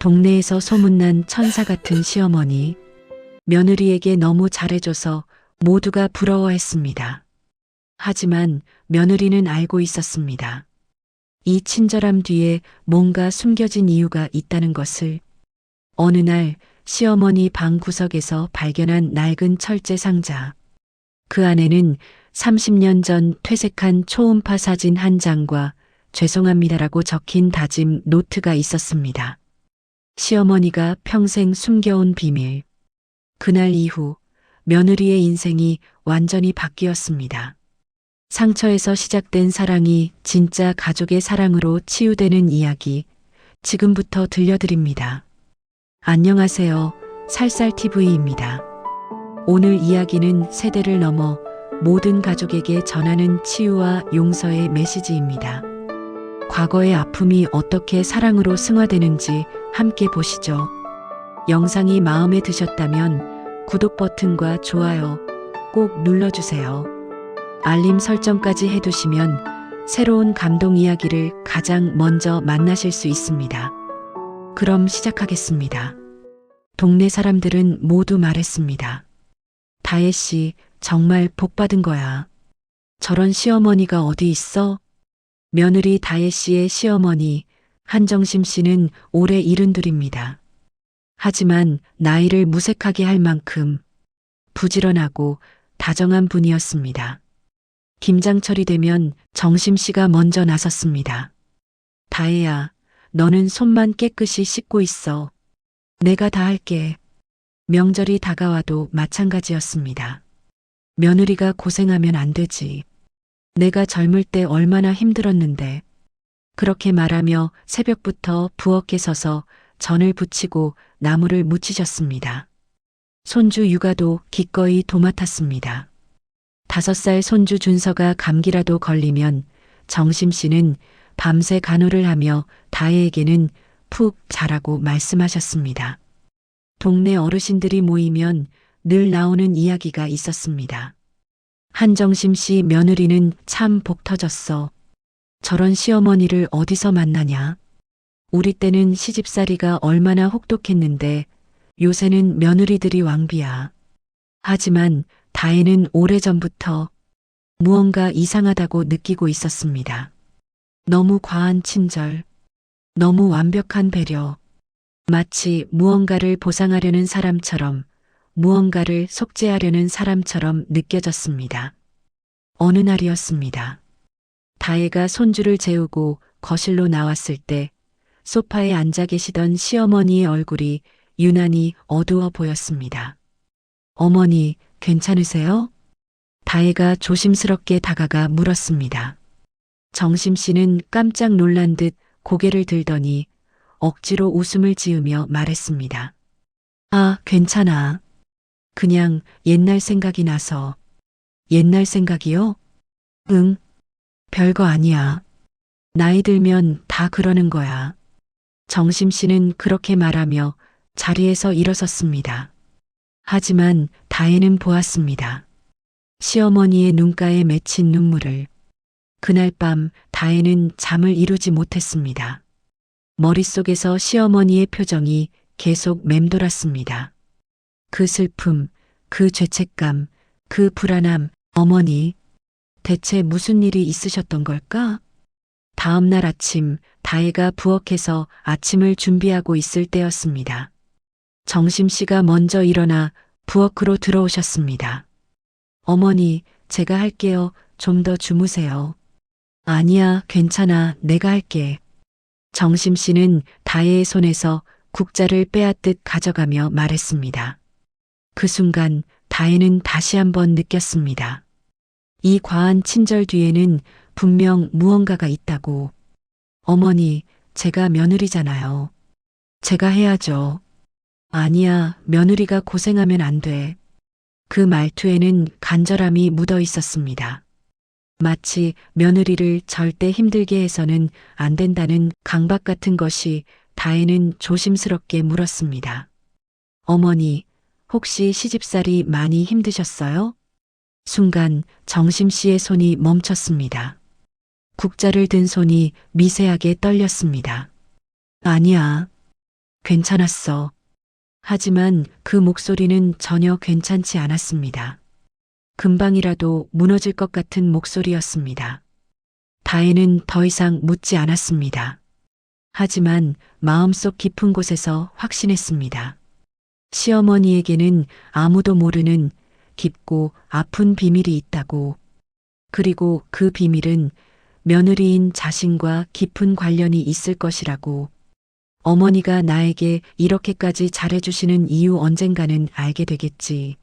동네에서 소문난 천사 같은 시어머니, 며느리에게 너무 잘해줘서 모두가 부러워했습니다. 하지만 며느리는 알고 있었습니다. 이 친절함 뒤에 뭔가 숨겨진 이유가 있다는 것을. 어느 날 시어머니 방 구석에서 발견한 낡은 철제 상자. 그 안에는 30년 전 퇴색한 초음파 사진 한 장과 죄송합니다라고 적힌 다짐 노트가 있었습니다. 시어머니가 평생 숨겨온 비밀. 그날 이후 며느리의 인생이 완전히 바뀌었습니다. 상처에서 시작된 사랑이 진짜 가족의 사랑으로 치유되는 이야기, 지금부터 들려드립니다. 안녕하세요. 살살TV입니다. 오늘 이야기는 세대를 넘어 모든 가족에게 전하는 치유와 용서의 메시지입니다. 과거의 아픔이 어떻게 사랑으로 승화되는지 함께 보시죠. 영상이 마음에 드셨다면 구독 버튼과 좋아요 꼭 눌러주세요. 알림 설정까지 해두시면 새로운 감동 이야기를 가장 먼저 만나실 수 있습니다. 그럼 시작하겠습니다. 동네 사람들은 모두 말했습니다. 다혜 씨, 정말 복 받은 거야. 저런 시어머니가 어디 있어? 며느리 다혜 씨의 시어머니 한정심 씨는 올해 72입니다. 하지만 나이를 무색하게 할 만큼 부지런하고 다정한 분이었습니다. 김장철이 되면 정심 씨가 먼저 나섰습니다. 다혜야, 너는 손만 깨끗이 씻고 있어. 내가 다 할게. 명절이 다가와도 마찬가지였습니다. 며느리가 고생하면 안 되지. 내가 젊을 때 얼마나 힘들었는데. 그렇게 말하며 새벽부터 부엌에 서서 전을 부치고 나무를 묻히셨습니다. 손주 육아도 기꺼이 도맡았습니다. 5살 손주 준서가 감기라도 걸리면 정심 씨는 밤새 간호를 하며 다혜에게는 푹 자라고 말씀하셨습니다. 동네 어르신들이 모이면 늘 나오는 이야기가 있었습니다. 한정심 씨 며느리는 참 복 터졌어. 저런 시어머니를 어디서 만나냐? 우리 때는 시집살이가 얼마나 혹독했는데 요새는 며느리들이 왕비야. 하지만 다혜는 오래전부터 무언가 이상하다고 느끼고 있었습니다. 너무 과한 친절, 너무 완벽한 배려, 마치 무언가를 보상하려는 사람처럼, 무언가를 속죄하려는 사람처럼 느껴졌습니다. 어느 날이었습니다. 다혜가 손주를 재우고 거실로 나왔을 때 소파에 앉아 계시던 시어머니의 얼굴이 유난히 어두워 보였습니다. 어머니, 괜찮으세요? 다혜가 조심스럽게 다가가 물었습니다. 정심 씨는 깜짝 놀란 듯 고개를 들더니 억지로 웃음을 지으며 말했습니다. 아, 괜찮아. 그냥 옛날 생각이 나서. 옛날 생각이요? 응. 별거 아니야. 나이 들면 다 그러는 거야. 정심 씨는 그렇게 말하며 자리에서 일어섰습니다. 하지만 다혜는 보았습니다. 시어머니의 눈가에 맺힌 눈물을. 그날 밤 다혜는 잠을 이루지 못했습니다. 머릿속에서 시어머니의 표정이 계속 맴돌았습니다. 그 슬픔, 그 죄책감, 그 불안함, 어머니, 대체 무슨 일이 있으셨던 걸까? 다음 날 아침, 다혜가 부엌에서 아침을 준비하고 있을 때였습니다. 정심 씨가 먼저 일어나 부엌으로 들어오셨습니다. 어머니, 제가 할게요. 좀 더 주무세요. 아니야, 괜찮아. 내가 할게. 정심 씨는 다혜의 손에서 국자를 빼앗듯 가져가며 말했습니다. 그 순간 다혜는 다시 한번 느꼈습니다. 이 과한 친절 뒤에는 분명 무언가가 있다고. 어머니, 제가 며느리잖아요. 제가 해야죠. 아니야, 며느리가 고생하면 안 돼. 그 말투에는 간절함이 묻어 있었습니다. 마치 며느리를 절대 힘들게 해서는 안 된다는 강박 같은 것이. 다혜는 조심스럽게 물었습니다. 어머니, 혹시 시집살이 많이 힘드셨어요? 순간 정심 씨의 손이 멈췄습니다. 국자를 든 손이 미세하게 떨렸습니다. 아니야. 괜찮았어. 하지만 그 목소리는 전혀 괜찮지 않았습니다. 금방이라도 무너질 것 같은 목소리였습니다. 다혜는 더 이상 묻지 않았습니다. 하지만 마음속 깊은 곳에서 확신했습니다. 시어머니에게는 아무도 모르는 깊고 아픈 비밀이 있다고. 그리고 그 비밀은 며느리인 자신과 깊은 관련이 있을 것이라고. 어머니가 나에게 이렇게까지 잘해주시는 이유 언젠가는 알게 되겠지.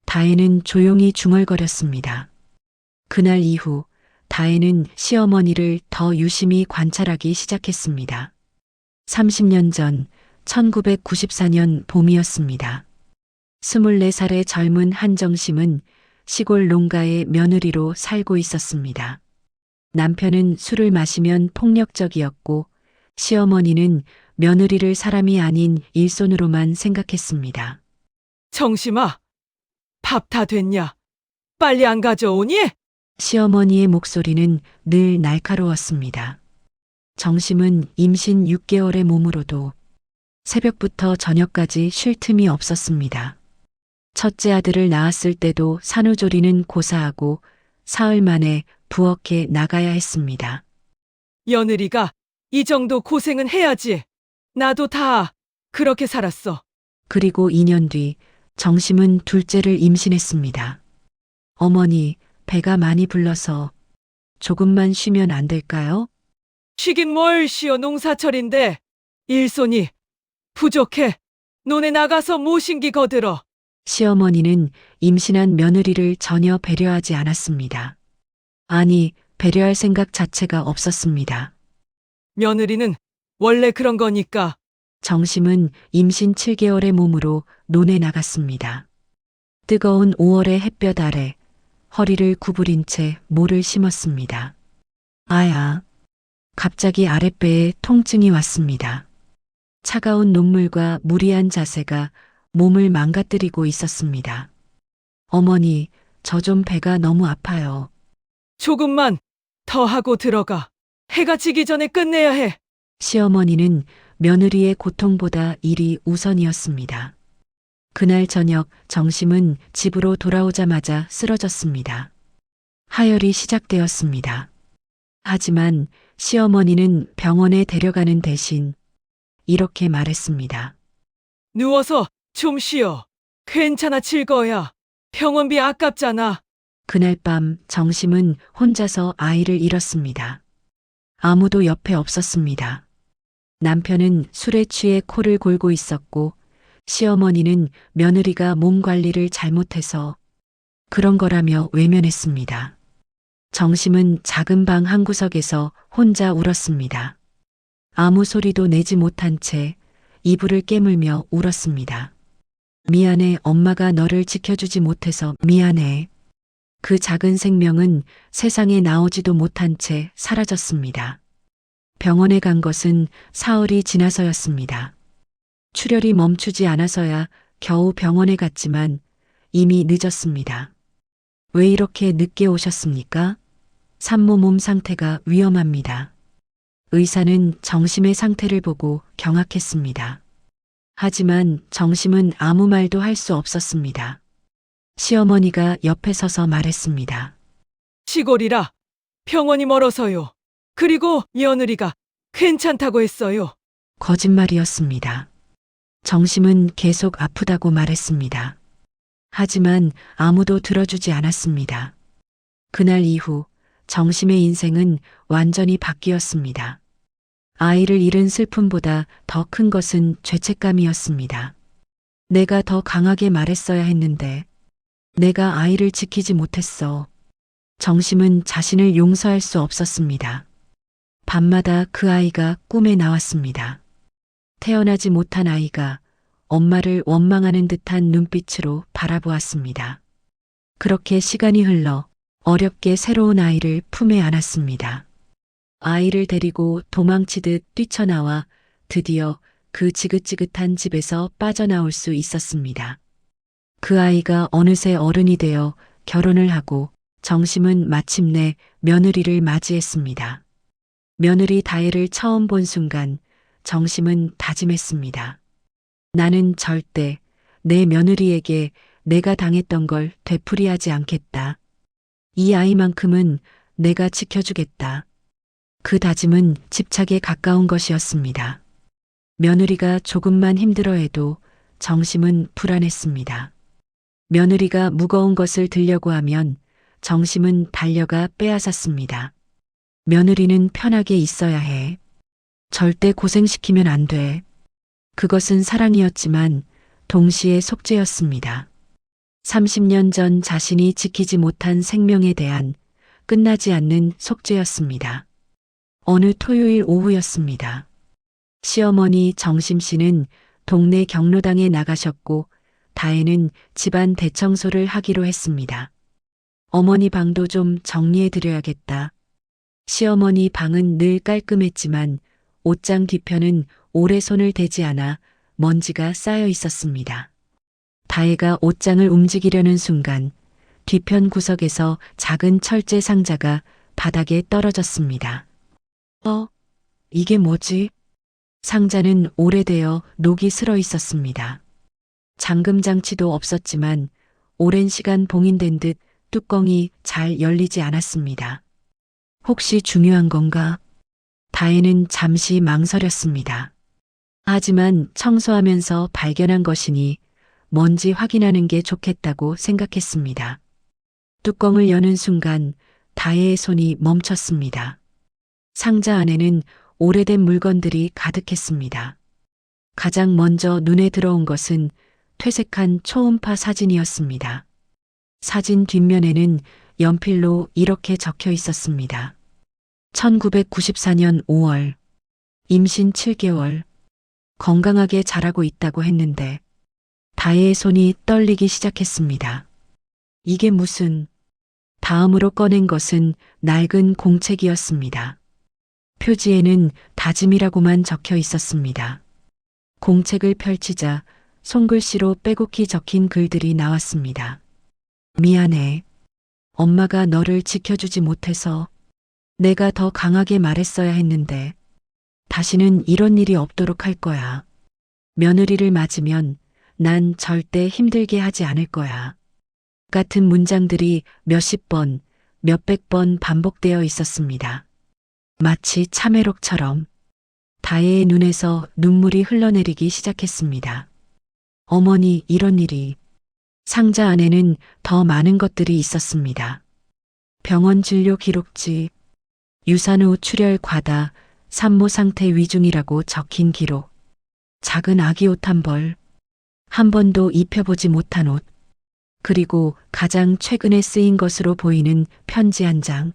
다혜는 조용히 중얼거렸습니다. 그날 이후 다혜는 시어머니를 더 유심히 관찰하기 시작했습니다. 30년 전 1994년 봄이었습니다. 24살의 젊은 한정심은 시골 농가의 며느리로 살고 있었습니다. 남편은 술을 마시면 폭력적이었고 시어머니는 며느리를 사람이 아닌 일손으로만 생각했습니다. 정심아, 밥 다 됐냐? 빨리 안 가져오니? 시어머니의 목소리는 늘 날카로웠습니다. 정심은 임신 6개월의 몸으로도 새벽부터 저녁까지 쉴 틈이 없었습니다. 첫째 아들을 낳았을 때도 산후조리는 고사하고 사흘 만에 부엌에 나가야 했습니다. 며느리가 이 정도 고생은 해야지. 나도 다 그렇게 살았어. 그리고 2년 뒤 정심은 둘째를 임신했습니다. 어머니, 배가 많이 불러서 조금만 쉬면 안 될까요? 쉬긴 뭘 쉬어, 농사철인데. 일손이 부족해. 논에 나가서 모신기 거들어. 시어머니는 임신한 며느리를 전혀 배려하지 않았습니다. 아니, 배려할 생각 자체가 없었습니다. 며느리는 원래 그런 거니까. 정심은 임신 7개월의 몸으로 논에 나갔습니다. 뜨거운 5월의 햇볕 아래 허리를 구부린 채 모를 심었습니다. 아야. 갑자기 아랫배에 통증이 왔습니다. 차가운 눈물과 무리한 자세가 몸을 망가뜨리고 있었습니다. 어머니, 저 좀 배가 너무 아파요. 조금만 더 하고 들어가. 해가 지기 전에 끝내야 해. 시어머니는 며느리의 고통보다 일이 우선이었습니다. 그날 저녁 정심은 집으로 돌아오자마자 쓰러졌습니다. 하혈이 시작되었습니다. 하지만 시어머니는 병원에 데려가는 대신 이렇게 말했습니다. 누워서 좀 쉬어. 괜찮아, 질 거야. 병원비 아깝잖아. 그날 밤 정심은 혼자서 아이를 잃었습니다. 아무도 옆에 없었습니다. 남편은 술에 취해 코를 골고 있었고 시어머니는 며느리가 몸 관리를 잘못해서 그런 거라며 외면했습니다. 정심은 작은 방 한 구석에서 혼자 울었습니다. 아무 소리도 내지 못한 채 이불을 깨물며 울었습니다. 미안해, 엄마가 너를 지켜주지 못해서 미안해. 그 작은 생명은 세상에 나오지도 못한 채 사라졌습니다. 병원에 간 것은 사흘이 지나서였습니다. 출혈이 멈추지 않아서야 겨우 병원에 갔지만 이미 늦었습니다. 왜 이렇게 늦게 오셨습니까? 산모 몸 상태가 위험합니다. 의사는 정심의 상태를 보고 경악했습니다. 하지만 정심은 아무 말도 할 수 없었습니다. 시어머니가 옆에 서서 말했습니다. 시골이라 병원이 멀어서요. 그리고 며느리가 괜찮다고 했어요. 거짓말이었습니다. 정심은 계속 아프다고 말했습니다. 하지만 아무도 들어주지 않았습니다. 그날 이후 정심의 인생은 완전히 바뀌었습니다. 아이를 잃은 슬픔보다 더 큰 것은 죄책감이었습니다. 내가 더 강하게 말했어야 했는데 내가 아이를 지키지 못했어. 정심은 자신을 용서할 수 없었습니다. 밤마다 그 아이가 꿈에 나왔습니다. 태어나지 못한 아이가 엄마를 원망하는 듯한 눈빛으로 바라보았습니다. 그렇게 시간이 흘러 어렵게 새로운 아이를 품에 안았습니다. 아이를 데리고 도망치듯 뛰쳐나와 드디어 그 지긋지긋한 집에서 빠져나올 수 있었습니다. 그 아이가 어느새 어른이 되어 결혼을 하고 정심은 마침내 며느리를 맞이했습니다. 며느리 다혜를 처음 본 순간 정심은 다짐했습니다. 나는 절대 내 며느리에게 내가 당했던 걸 되풀이하지 않겠다. 이 아이만큼은 내가 지켜주겠다. 그 다짐은 집착에 가까운 것이었습니다. 며느리가 조금만 힘들어해도 정심은 불안했습니다. 며느리가 무거운 것을 들려고 하면 정심은 달려가 빼앗았습니다. 며느리는 편하게 있어야 해. 절대 고생시키면 안 돼. 그것은 사랑이었지만 동시에 속죄였습니다. 30년 전 자신이 지키지 못한 생명에 대한 끝나지 않는 속죄였습니다. 어느 토요일 오후였습니다. 시어머니 정심 씨는 동네 경로당에 나가셨고 다혜는 집안 대청소를 하기로 했습니다. 어머니 방도 좀 정리해 드려야겠다. 시어머니 방은 늘 깔끔했지만 옷장 뒤편은 오래 손을 대지 않아 먼지가 쌓여 있었습니다. 다혜가 옷장을 움직이려는 순간 뒤편 구석에서 작은 철제 상자가 바닥에 떨어졌습니다. 이게 뭐지? 상자는 오래되어 녹이 슬어 있었습니다. 잠금 장치도 없었지만 오랜 시간 봉인된 듯 뚜껑이 잘 열리지 않았습니다. 혹시 중요한 건가? 다혜는 잠시 망설였습니다. 하지만 청소하면서 발견한 것이니 뭔지 확인하는 게 좋겠다고 생각했습니다. 뚜껑을 여는 순간 다혜의 손이 멈췄습니다. 상자 안에는 오래된 물건들이 가득했습니다. 가장 먼저 눈에 들어온 것은 퇴색한 초음파 사진이었습니다. 사진 뒷면에는 연필로 이렇게 적혀 있었습니다. 1994년 5월, 임신 7개월, 건강하게 자라고 있다고 했는데 다혜의 손이 떨리기 시작했습니다. 이게 무슨... 다음으로 꺼낸 것은 낡은 공책이었습니다. 표지에는 다짐이라고만 적혀 있었습니다. 공책을 펼치자 손글씨로 빼곡히 적힌 글들이 나왔습니다. 미안해. 엄마가 너를 지켜주지 못해서 내가 더 강하게 말했어야 했는데 다시는 이런 일이 없도록 할 거야. 며느리를 맞으면 난 절대 힘들게 하지 않을 거야. 같은 문장들이 몇십 번, 몇백 번 반복되어 있었습니다. 마치 참회록처럼 다혜의 눈에서 눈물이 흘러내리기 시작했습니다. 어머니, 이런 일이... 상자 안에는 더 많은 것들이 있었습니다. 병원 진료 기록지, 유산 후 출혈 과다, 산모 상태 위중이라고 적힌 기록, 작은 아기 옷 한 벌, 한 번도 입혀보지 못한 옷, 그리고 가장 최근에 쓰인 것으로 보이는 편지 한 장.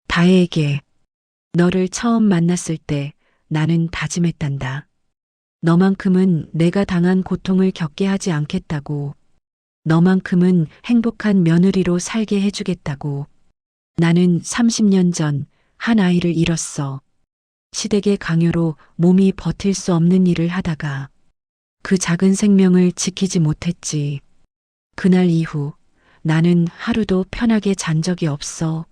다혜에게 너를 처음 만났을 때 나는 다짐했단다. 너만큼은 내가 당한 고통을 겪게 하지 않겠다고. 너만큼은 행복한 며느리로 살게 해주겠다고. 나는 30년 전 한 아이를 잃었어. 시댁의 강요로 몸이 버틸 수 없는 일을 하다가 그 작은 생명을 지키지 못했지. 그날 이후 나는 하루도 편하게 잔 적이 없어.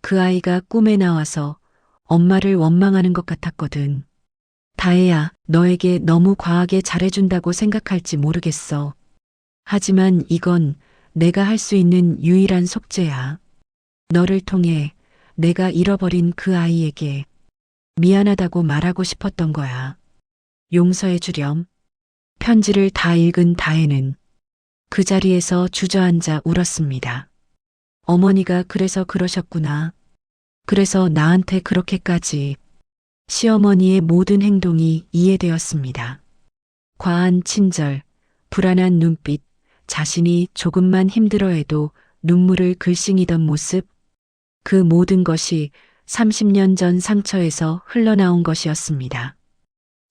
그 아이가 꿈에 나와서 엄마를 원망하는 것 같았거든. 다혜야, 너에게 너무 과하게 잘해준다고 생각할지 모르겠어. 하지만 이건 내가 할 수 있는 유일한 속죄야. 너를 통해 내가 잃어버린 그 아이에게 미안하다고 말하고 싶었던 거야. 용서해 주렴. 편지를 다 읽은 다혜는 그 자리에서 주저앉아 울었습니다. 어머니가 그래서 그러셨구나. 그래서 나한테 그렇게까지. 시어머니의 모든 행동이 이해되었습니다. 과한 친절, 불안한 눈빛, 자신이 조금만 힘들어해도 눈물을 글썽이던 모습, 그 모든 것이 30년 전 상처에서 흘러나온 것이었습니다.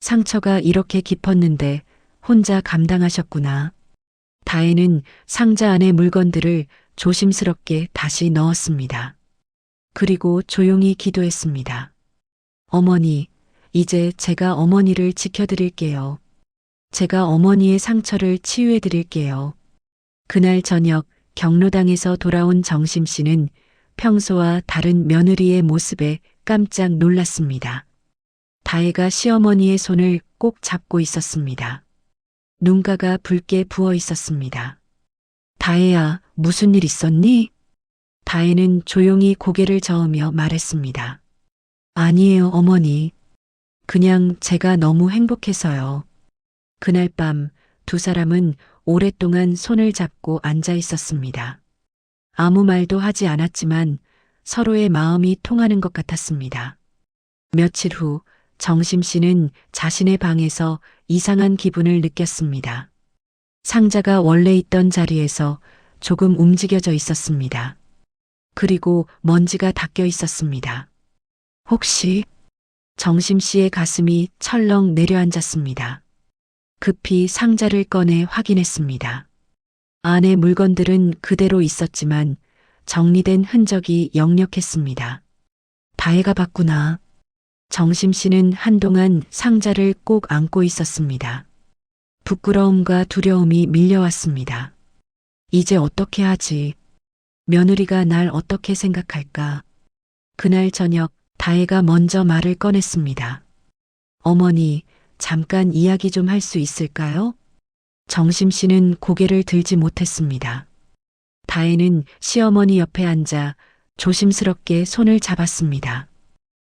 상처가 이렇게 깊었는데 혼자 감당하셨구나. 다혜는 상자 안의 물건들을 조심스럽게 다시 넣었습니다. 그리고 조용히 기도했습니다. 어머니, 이제 제가 어머니를 지켜드릴게요. 제가 어머니의 상처를 치유해드릴게요. 그날 저녁 경로당에서 돌아온 정심 씨는 평소와 다른 며느리의 모습에 깜짝 놀랐습니다. 다혜가 시어머니의 손을 꼭 잡고 있었습니다. 눈가가 붉게 부어 있었습니다. 다혜야, 무슨 일 있었니? 다혜는 조용히 고개를 저으며 말했습니다. 아니에요, 어머니. 그냥 제가 너무 행복해서요. 그날 밤 두 사람은 오랫동안 손을 잡고 앉아 있었습니다. 아무 말도 하지 않았지만 서로의 마음이 통하는 것 같았습니다. 며칠 후 정심 씨는 자신의 방에서 이상한 기분을 느꼈습니다. 상자가 원래 있던 자리에서 조금 움직여져 있었습니다. 그리고 먼지가 닦여 있었습니다. 혹시 정심 씨의 가슴이 철렁 내려앉았습니다. 급히 상자를 꺼내 확인했습니다. 안에 물건들은 그대로 있었지만 정리된 흔적이 역력했습니다. 다혜가 봤구나. 정심 씨는 한동안 상자를 꼭 안고 있었습니다. 부끄러움과 두려움이 밀려왔습니다. 이제 어떻게 하지? 며느리가 날 어떻게 생각할까? 그날 저녁 다혜가 먼저 말을 꺼냈습니다. 어머니, 잠깐 이야기 좀 할 수 있을까요? 정심 씨는 고개를 들지 못했습니다. 다혜는 시어머니 옆에 앉아 조심스럽게 손을 잡았습니다.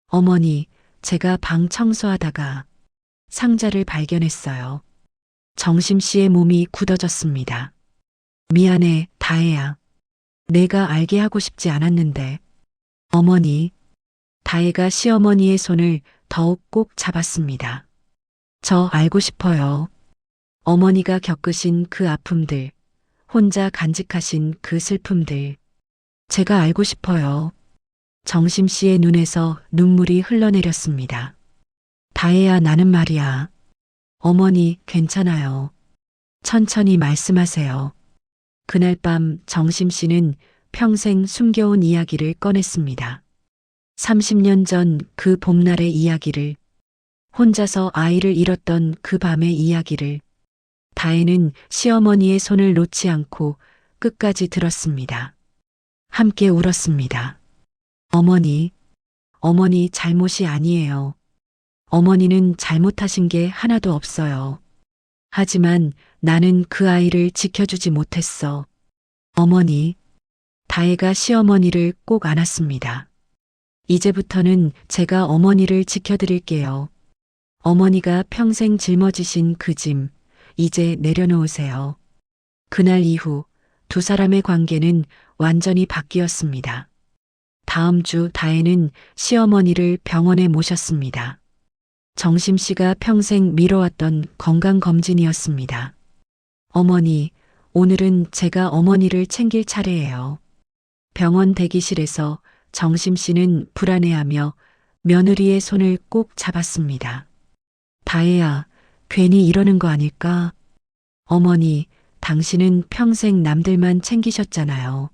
어머니, 제가 방 청소하다가 상자를 발견했어요. 정심 씨의 몸이 굳어졌습니다. 미안해, 다혜야. 내가 알게 하고 싶지 않았는데. 어머니, 다혜가 시어머니의 손을 더욱 꼭 잡았습니다. 저 알고 싶어요. 어머니가 겪으신 그 아픔들, 혼자 간직하신 그 슬픔들. 제가 알고 싶어요. 정심 씨의 눈에서 눈물이 흘러내렸습니다. 다혜야, 나는 말이야. 어머니, 괜찮아요. 천천히 말씀하세요. 그날 밤 정심 씨는 평생 숨겨온 이야기를 꺼냈습니다. 30년 전 그 봄날의 이야기를, 혼자서 아이를 잃었던 그 밤의 이야기를. 다혜는 시어머니의 손을 놓지 않고 끝까지 들었습니다. 함께 울었습니다. 어머니, 어머니 잘못이 아니에요. 어머니는 잘못하신 게 하나도 없어요. 하지만 나는 그 아이를 지켜주지 못했어. 어머니, 다혜가 시어머니를 꼭 안았습니다. 이제부터는 제가 어머니를 지켜드릴게요. 어머니가 평생 짊어지신 그 짐, 이제 내려놓으세요. 그날 이후 두 사람의 관계는 완전히 바뀌었습니다. 다음 주 다혜는 시어머니를 병원에 모셨습니다. 정심 씨가 평생 미뤄왔던 건강검진이었습니다. 어머니, 오늘은 제가 어머니를 챙길 차례예요. 병원 대기실에서 정심 씨는 불안해하며 며느리의 손을 꼭 잡았습니다. 다혜야, 괜히 이러는 거 아닐까? 어머니, 당신은 평생 남들만 챙기셨잖아요.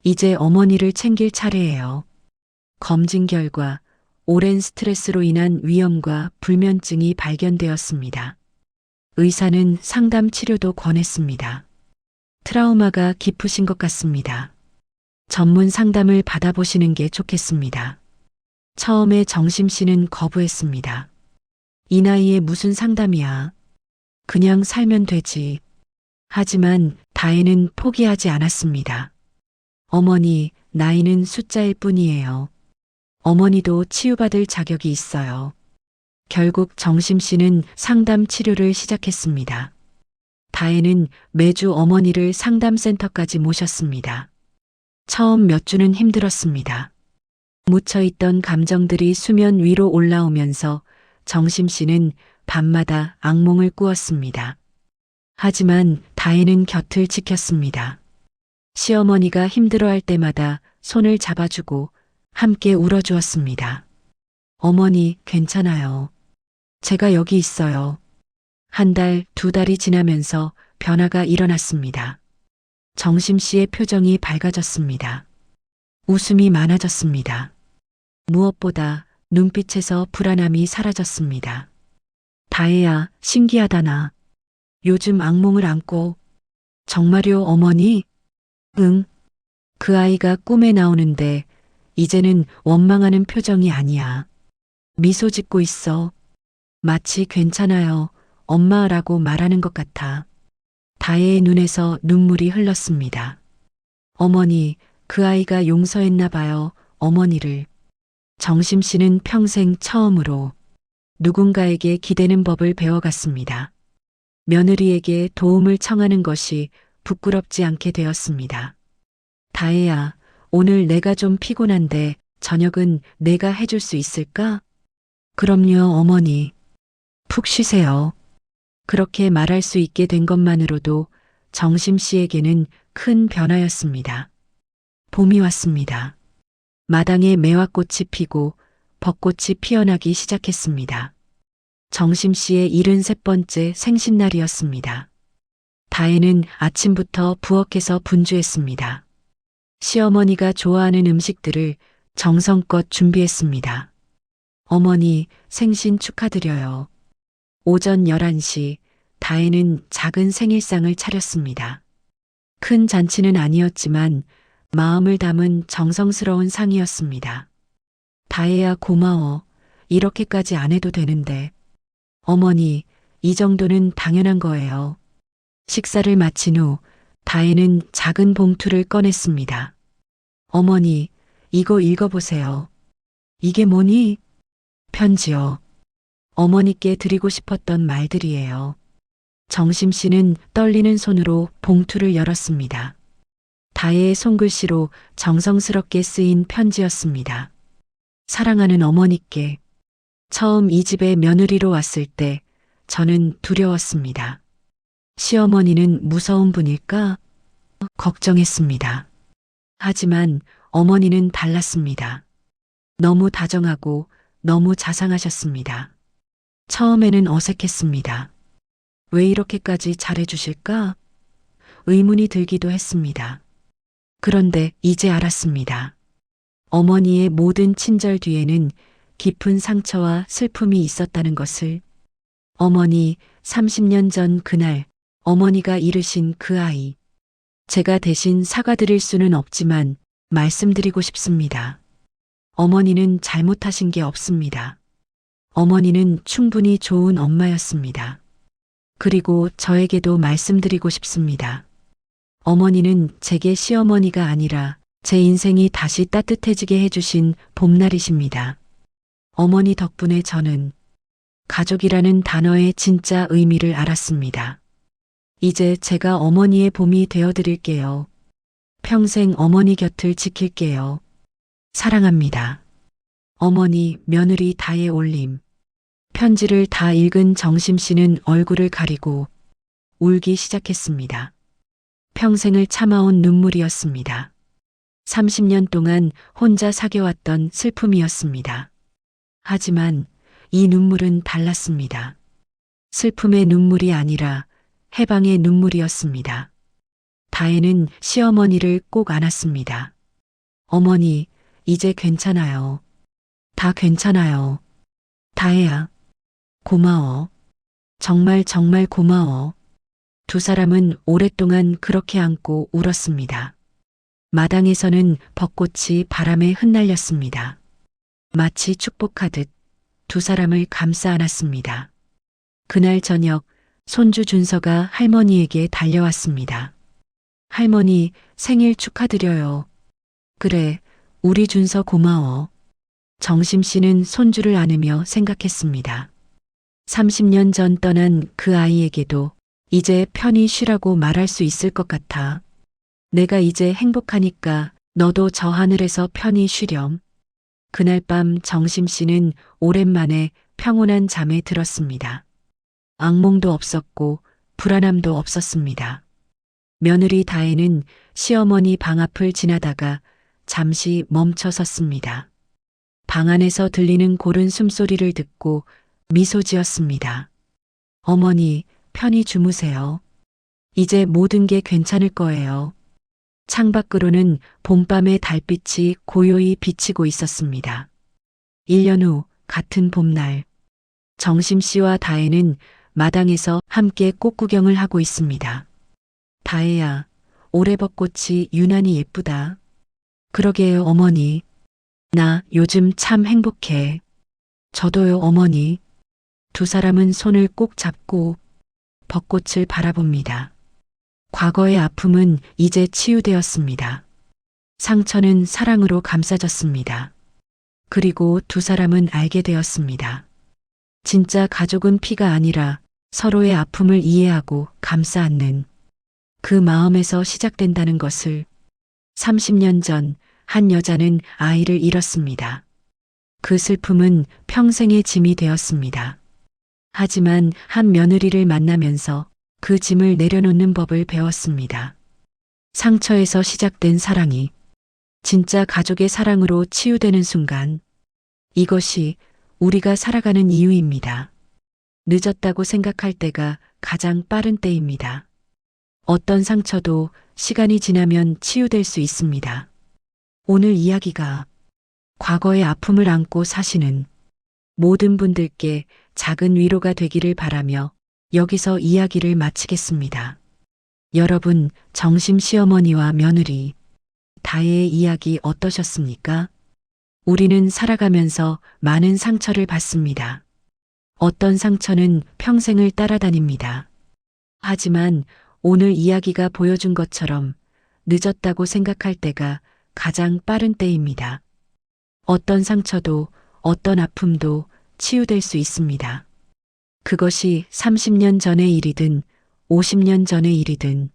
이제 어머니를 챙길 차례예요. 검진 결과 오랜 스트레스로 인한 위염과 불면증이 발견되었습니다. 의사는 상담 치료도 권했습니다. 트라우마가 깊으신 것 같습니다. 전문 상담을 받아보시는 게 좋겠습니다. 처음에 정심 씨는 거부했습니다. 이 나이에 무슨 상담이야. 그냥 살면 되지. 하지만 다혜는 포기하지 않았습니다. 어머니, 나이는 숫자일 뿐이에요. 어머니도 치유받을 자격이 있어요. 결국 정심 씨는 상담 치료를 시작했습니다. 다혜는 매주 어머니를 상담센터까지 모셨습니다. 처음 몇 주는 힘들었습니다. 묻혀있던 감정들이 수면 위로 올라오면서 정심 씨는 밤마다 악몽을 꾸었습니다. 하지만 다혜는 곁을 지켰습니다. 시어머니가 힘들어할 때마다 손을 잡아주고 함께 울어주었습니다. 어머니, 괜찮아요. 제가 여기 있어요. 한 달, 두 달이 지나면서 변화가 일어났습니다. 정심 씨의 표정이 밝아졌습니다. 웃음이 많아졌습니다. 무엇보다 눈빛에서 불안함이 사라졌습니다. 다혜야, 신기하다나. 요즘 악몽을 안 꿔. 정말요, 어머니? 응. 그 아이가 꿈에 나오는데 이제는 원망하는 표정이 아니야. 미소 짓고 있어. 마치 괜찮아요, 엄마라고 말하는 것 같아. 다혜의 눈에서 눈물이 흘렀습니다. 어머니, 그 아이가 용서했나 봐요, 어머니를. 정심 씨는 평생 처음으로 누군가에게 기대는 법을 배워갔습니다. 며느리에게 도움을 청하는 것이 부끄럽지 않게 되었습니다. 다혜야, 오늘 내가 좀 피곤한데 저녁은 내가 해줄 수 있을까? 그럼요, 어머니. 푹 쉬세요. 그렇게 말할 수 있게 된 것만으로도 정심 씨에게는 큰 변화였습니다. 봄이 왔습니다. 마당에 매화꽃이 피고 벚꽃이 피어나기 시작했습니다. 정심 씨의 73번째 생신날이었습니다. 다혜는 아침부터 부엌에서 분주했습니다. 시어머니가 좋아하는 음식들을 정성껏 준비했습니다. 어머니, 생신 축하드려요. 오전 11시, 다혜는 작은 생일상을 차렸습니다. 큰 잔치는 아니었지만 마음을 담은 정성스러운 상이었습니다. 다혜야, 고마워. 이렇게까지 안 해도 되는데. 어머니, 이 정도는 당연한 거예요. 식사를 마친 후 다혜는 작은 봉투를 꺼냈습니다. 어머니, 이거 읽어보세요. 이게 뭐니? 편지요. 어머니께 드리고 싶었던 말들이에요. 정심 씨는 떨리는 손으로 봉투를 열었습니다. 다혜의 손글씨로 정성스럽게 쓰인 편지였습니다. 사랑하는 어머니께, 처음 이 집에 며느리로 왔을 때 저는 두려웠습니다. 시어머니는 무서운 분일까? 걱정했습니다. 하지만 어머니는 달랐습니다. 너무 다정하고 너무 자상하셨습니다. 처음에는 어색했습니다. 왜 이렇게까지 잘해주실까? 의문이 들기도 했습니다. 그런데 이제 알았습니다. 어머니의 모든 친절 뒤에는 깊은 상처와 슬픔이 있었다는 것을. 어머니, 30년 전 그날 어머니가 잃으신 그 아이. 제가 대신 사과드릴 수는 없지만 말씀드리고 싶습니다. 어머니는 잘못하신 게 없습니다. 어머니는 충분히 좋은 엄마였습니다. 그리고 저에게도 말씀드리고 싶습니다. 어머니는 제게 시어머니가 아니라 제 인생이 다시 따뜻해지게 해주신 봄날이십니다. 어머니 덕분에 저는 가족이라는 단어의 진짜 의미를 알았습니다. 이제 제가 어머니의 봄이 되어드릴게요. 평생 어머니 곁을 지킬게요. 사랑합니다. 어머니, 며느리 다혜 올림. 편지를 다 읽은 정심 씨는 얼굴을 가리고 울기 시작했습니다. 평생을 참아온 눈물이었습니다. 30년 동안 혼자 사겨왔던 슬픔이었습니다. 하지만 이 눈물은 달랐습니다. 슬픔의 눈물이 아니라 해방의 눈물이었습니다. 다혜는 시어머니를 꼭 안았습니다. 어머니, 이제 괜찮아요. 다 괜찮아요. 다혜야, 고마워. 정말 정말 고마워. 두 사람은 오랫동안 그렇게 안고 울었습니다. 마당에서는 벚꽃이 바람에 흩날렸습니다. 마치 축복하듯 두 사람을 감싸 안았습니다. 그날 저녁 손주 준서가 할머니에게 달려왔습니다. 할머니, 생일 축하드려요. 그래, 우리 준서 고마워. 정심 씨는 손주를 안으며 생각했습니다. 30년 전 떠난 그 아이에게도 이제 편히 쉬라고 말할 수 있을 것 같아. 내가 이제 행복하니까 너도 저 하늘에서 편히 쉬렴. 그날 밤 정심 씨는 오랜만에 평온한 잠에 들었습니다. 악몽도 없었고 불안함도 없었습니다. 며느리 다혜는 시어머니 방 앞을 지나다가 잠시 멈춰 섰습니다. 방 안에서 들리는 고른 숨소리를 듣고 미소 지었습니다. 어머니, 편히 주무세요. 이제 모든 게 괜찮을 거예요. 창밖으로는 봄밤의 달빛이 고요히 비치고 있었습니다. 1년 후 같은 봄날, 정심 씨와 다혜는 마당에서 함께 꽃 구경을 하고 있습니다. 다혜야, 올해 벚꽃이 유난히 예쁘다. 그러게요, 어머니. 나 요즘 참 행복해. 저도요, 어머니. 두 사람은 손을 꼭 잡고 벚꽃을 바라봅니다. 과거의 아픔은 이제 치유되었습니다. 상처는 사랑으로 감싸졌습니다. 그리고 두 사람은 알게 되었습니다. 진짜 가족은 피가 아니라 서로의 아픔을 이해하고 감싸 안는 그 마음에서 시작된다는 것을 30년 전 한 여자는 아이를 잃었습니다. 그 슬픔은 평생의 짐이 되었습니다. 하지만 한 며느리를 만나면서 그 짐을 내려놓는 법을 배웠습니다. 상처에서 시작된 사랑이 진짜 가족의 사랑으로 치유되는 순간, 이것이 우리가 살아가는 이유입니다. 늦었다고 생각할 때가 가장 빠른 때입니다. 어떤 상처도 시간이 지나면 치유될 수 있습니다. 오늘 이야기가 과거의 아픔을 안고 사시는 모든 분들께 작은 위로가 되기를 바라며 여기서 이야기를 마치겠습니다. 여러분, 정심 시어머니와 며느리, 다혜의 이야기 어떠셨습니까? 우리는 살아가면서 많은 상처를 받습니다. 어떤 상처는 평생을 따라다닙니다. 하지만 오늘 이야기가 보여준 것처럼 늦었다고 생각할 때가 가장 빠른 때입니다. 어떤 상처도 어떤 아픔도 치유될 수 있습니다. 그것이 30년 전의 일이든 50년 전의 일이든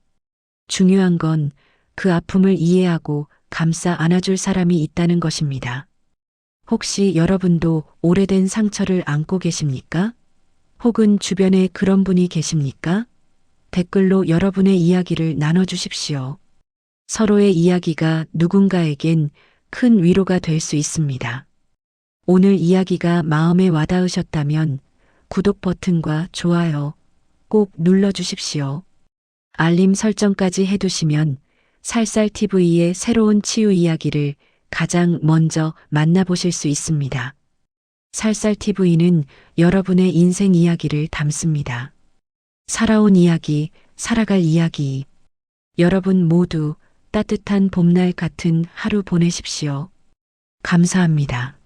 중요한 건 그 아픔을 이해하고 감싸 안아줄 사람이 있다는 것입니다. 혹시 여러분도 오래된 상처를 안고 계십니까? 혹은 주변에 그런 분이 계십니까? 댓글로 여러분의 이야기를 나눠주십시오. 서로의 이야기가 누군가에겐 큰 위로가 될 수 있습니다. 오늘 이야기가 마음에 와닿으셨다면 구독 버튼과 좋아요 꼭 눌러주십시오. 알림 설정까지 해두시면 살살TV의 새로운 치유 이야기를 가장 먼저 만나보실 수 있습니다. 살살TV는 여러분의 인생 이야기를 담습니다. 살아온 이야기, 살아갈 이야기. 여러분 모두 따뜻한 봄날 같은 하루 보내십시오. 감사합니다.